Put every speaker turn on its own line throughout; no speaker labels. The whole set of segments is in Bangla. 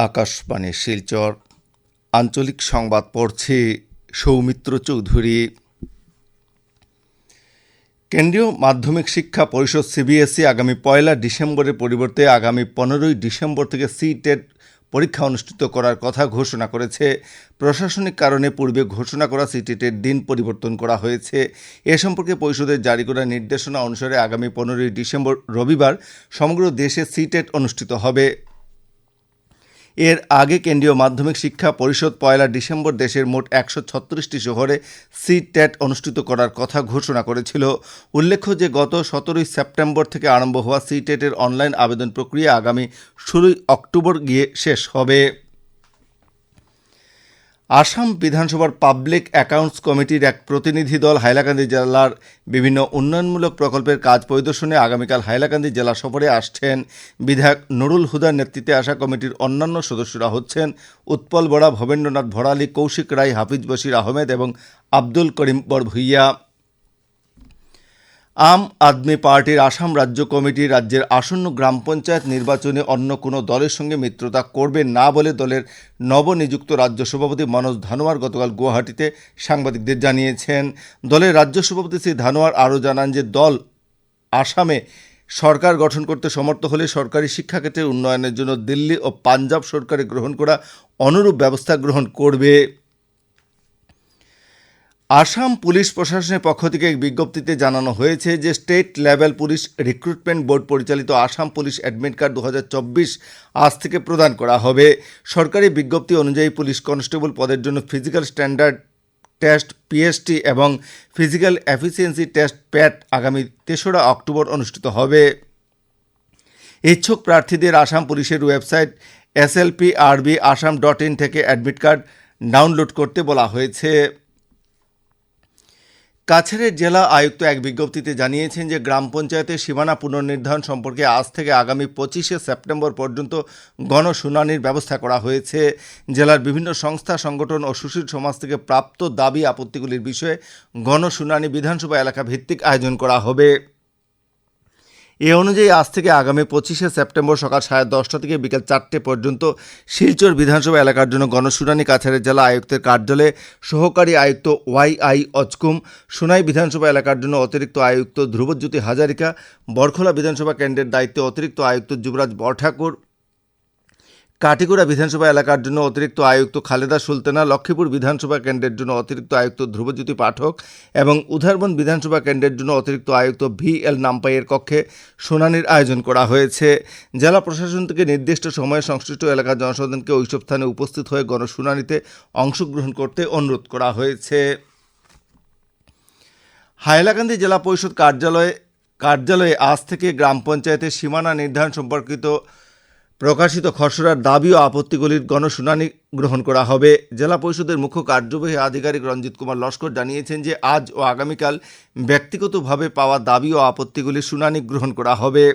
আকাশবাণী শিলচর আঞ্চলিক সংবাদ পড়ছি সৌমিত্র চৌধুরী। কেন্দ্রীয় মাধ্যমিক শিক্ষা পরিষদ সিবিএসই আগামী 1 ডিসেম্বরের পরিবর্তে আগামী 15 ডিসেম্বর থেকে সি-টেট পরীক্ষা অনুষ্ঠিত করার কথা ঘোষণা করেছে। প্রশাসনিক কারণে পূর্বে ঘোষণা করা সি-টেটের দিন পরিবর্তন করা হয়েছে। এ সম্পর্কে পরিষদের জারি করা নির্দেশনা অনুসারে আগামী 15 ডিসেম্বর রবিবার সমগ্র দেশে সি-টেট অনুষ্ঠিত হবে। এর আগে কেন্দ্রীয় মাধ্যমিক শিক্ষা পরিষদ 1 ডিসেম্বর দেশের মোট 136টি শহরে সি-টেট অনুষ্ঠিত করার কথা ঘোষণা করেছিল। উল্লেখ্য যে গত 17 সেপ্টেম্বর থেকে আরম্ভ হওয়া সি-টেটের অনলাইন আবেদন প্রক্রিয়া আগামী 16 অক্টোবর গিয়ে শেষ হবে। আসাম বিধানসভার পাবলিক অ্যাকাউন্টস কমিটির এক প্রতিনিধি দল হাইলাকান্দি জেলার বিভিন্ন উন্নয়নমূলক প্রকল্পের কাজ পরিদর্শনে আগামীকাল হাইলাকান্দি জেলা সফরে আসছেন। বিধায়ক নুরুল হুদার নেতৃত্বে আসা কমিটির অন্যান্য সদস্যরা হচ্ছেন উৎপল বরা, ভবেন্দ্রনাথ ভরালী, কৌশিক রায়, হাফিজ বশির আহমেদ এবং আব্দুল করিম বরভুইয়া। আম আদমি পার্টির আসাম রাজ্য কমিটি রাজ্যের আসন্ন গ্রাম পঞ্চায়েত নির্বাচনে অন্য কোনো দলের সঙ্গে মিত্রতা করবে না বলে দলের নবনিযুক্ত রাজ্য সভাপতি মনোজ ধানোয়ার গতকাল গুয়াহাটিতে সাংবাদিকদের জানিয়েছেন। দলের রাজ্য সভাপতি শ্রী ধানোয়ার আরও জানান যে দল আসামে সরকার গঠন করতে সমর্থ হলে সরকারি শিক্ষাক্ষেত্রের উন্নয়নের জন্য দিল্লি ও পাঞ্জাব সরকারে গ্রহণ করা অনুরূপ ব্যবস্থা গ্রহণ করবে। আসাম পুলিশ প্রশাসনের পক্ষ থেকে এক বিজ্ঞপ্তিতে জানানো হয়েছে যে state level police recruitment board পরিচালিত আসাম পুলিশ অ্যাডমিট কার্ড 2024 আজ থেকে প্রদান করা হবে। সরকারি বিজ্ঞপ্তি অনুযায়ী পুলিশ কনস্টেবল পদের জন্য ফিজিক্যাল স্ট্যান্ডার্ড টেস্ট পিএসটি এবং ফিজিক্যাল এফিসিয়েন্সি টেস্ট প্যাট আগামী 3রা অক্টোবর অনুষ্ঠিত হবে। ইচ্ছুক প্রার্থীদের আসাম পুলিশের ওয়েবসাইট slprb.assam.in থেকে অ্যাডমিট কার্ড ডাউনলোড করতে বলা হয়েছে। কাছাড়ের জেলা আয়ুক্ত এক বিজ্ঞপ্তিতে জানিয়েছেন যে গ্রাম পঞ্চায়েতের সীমানা পুনর্নির্ধারণ সম্পর্কে আজ থেকে আগামী 25 সেপ্টেম্বর পর্যন্ত গণশুনানির ব্যবস্থা করা হয়েছে। জেলার বিভিন্ন সংস্থা, সংগঠন ও সুশীল সমাজ থেকে প্রাপ্ত দাবি আপত্তিগুলির বিষয়ে গণশুনানি বিধানসভা এলাকা ভিত্তিক আয়োজন করা হবে। এ অনুযায়ী আজ থেকে আগামী 25 সেপ্টেম্বর সকাল 10:30 থেকে বিকেল 4টে পর্যন্ত শিলচর বিধানসভা এলাকার জন্য গণশুনানি কাছাড়ের জেলা আয়ুক্তের কার্যালয়ে সহকারী আয়ুক্ত ওয়াই অজকুম, সোনাই বিধানসভা এলাকার জন্য অতিরিক্ত আয়ুক্ত ধ্রুবজ্যোতি হাজারিকা, বরখোলা বিধানসভা কেন্দ্রের দায়িত্বে অতিরিক্ত আয়ুক্ত যুবরাজ বরঠাকুর, কাটিগড়া বিধানসভা এলাকার জন্য অতিরিক্ত আয়ুক্ত খালেদা সুলতানা, লক্ষ্মীপুর বিধানসভা কেন্দ্রের জন্য অতিরিক্ত আয়ুক্ত ধ্রুবজ্যোতি পাঠক এবং উধারবন বিধানসভা কেন্দ্রের জন্য অতিরিক্ত আয়ুক্ত VL নাম্পাইয়ের কক্ষে শুনানির আয়োজন করা হয়েছে। জেলা প্রশাসন থেকে নির্দিষ্ট সময়ে সংশ্লিষ্ট এলাকার জনসাধারণকে ওইসব স্থানে উপস্থিত হয়ে গণশুনানিতে অংশগ্রহণ করতে অনুরোধ করা হয়েছে। হাইলাকান্দি জেলা পরিষদ কার্যালয়ে আজ থেকে গ্রাম পঞ্চায়েতের সীমানা নির্ধারণ সম্পর্কিত প্রকাশিত খসড়ার দাবি ও আপত্তিগুলির গণশুনানি গ্রহণ করা হবে। জেলা পরিষদের মুখ্য কার্যবাহী আধিকারিক রঞ্জিত কুমার লস্কর জানিয়েছেন যে আজ ও আগামীকাল ব্যক্তিগতভাবে পাওয়া দাবি ও আপত্তিগুলির শুনানি গ্রহণ করা হবে।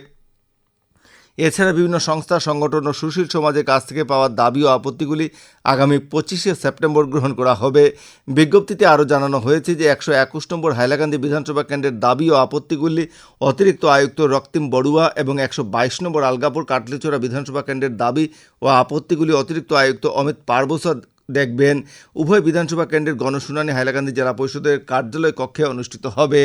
এছাড়া বিভিন্ন সংস্থা, সংগঠন ও সুশীল সমাজের কাছ থেকে পাওয়া দাবি ও আপত্তিগুলি আগামী 25 সেপ্টেম্বর গ্রহণ করা হবে। বিজ্ঞপ্তিতে আরও জানানো হয়েছে যে 121 নম্বর হাইলাকান্দি বিধানসভা কেন্দ্রের দাবি ও আপত্তিগুলি অতিরিক্ত আয়ুক্ত রক্তিম বড়ুয়া এবং 122 নম্বর আলগাপুর কাটলিচড়া বিধানসভা কেন্দ্রের দাবি ও আপত্তিগুলি অতিরিক্ত আয়ুক্ত অমিত পারবসা দেখবেন। উভয় বিধানসভা কেন্দ্রের গণশুনানি হাইলাকান্দি জেলা পরিষদের কার্যালয় কক্ষে অনুষ্ঠিত হবে।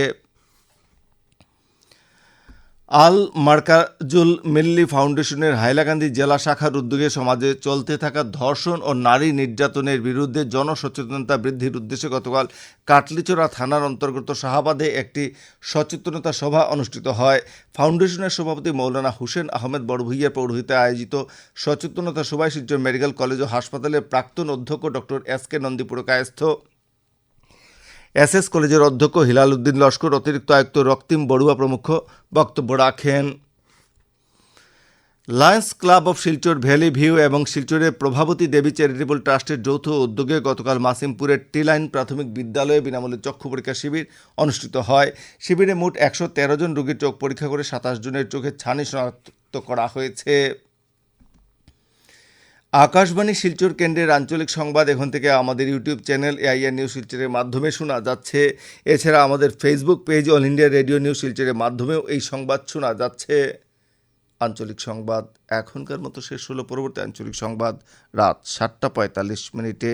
আল মার্কাজুল মিল্লি ফাউন্ডেশনের হাইলাকান্দি জেলা শাখার উদ্যোগে সমাজে চলতে থাকা ধর্ষণ ও নারী নির্যাতনের বিরুদ্ধে জনসচেতনতা বৃদ্ধির উদ্দেশ্যে গতকাল কাটলিচড়া থানার অন্তর্গত শাহাবাদে একটি সচেতনতা সভা অনুষ্ঠিত হয়। ফাউন্ডেশনের সভাপতি মৌলানা হুসেন আহমেদ বড়ভুইয়ার পৌরোহিত্যে আয়োজিত সচেতনতা সভায় শিলচর মেডিকেল কলেজ ও হাসপাতালের প্রাক্তন অধ্যক্ষ doctor SK Nandi Purkayastha, SS কলেজের অধ্যক্ষ হিলাল উদ্দিন লস্কর, অতিরিক্ত আয়ুক্ত রক্তিম বড়ুয়া প্রমুখ বক্তব্য রাখেন। Lions club of Silchar valley view এবং শিলচরের প্রভাবতী দেবী চ্যারিটেবল ট্রাস্টের যৌথ উদ্যোগে গতকাল মাসিমপুরের টি-লাইন প্রাথমিক বিদ্যালয়ে বিনামূল্যে চক্ষু পরীক্ষা শিবির অনুষ্ঠিত হয়। শিবিরে মোট 113 জন রোগীর চোখ পরীক্ষা করে 27 জনের চোখের ছানি শনাক্ত করা হয়েছে। আকাশবাণী শিলচর কেন্দ্রের আঞ্চলিক সংবাদ এখন থেকে আমাদের ইউটিউব চ্যানেল AIR নিউজ শিলচরের মাধ্যমে শোনা যাচ্ছে। এছাড়া আমাদের Facebook page all India radio news শিলচরের মাধ্যমেও এই সংবাদ শোনা যাচ্ছে। আঞ্চলিক সংবাদ এখনকার মতো শেষ হলো। পরবর্তী আঞ্চলিক সংবাদ রাত 7:45 মিনিটে।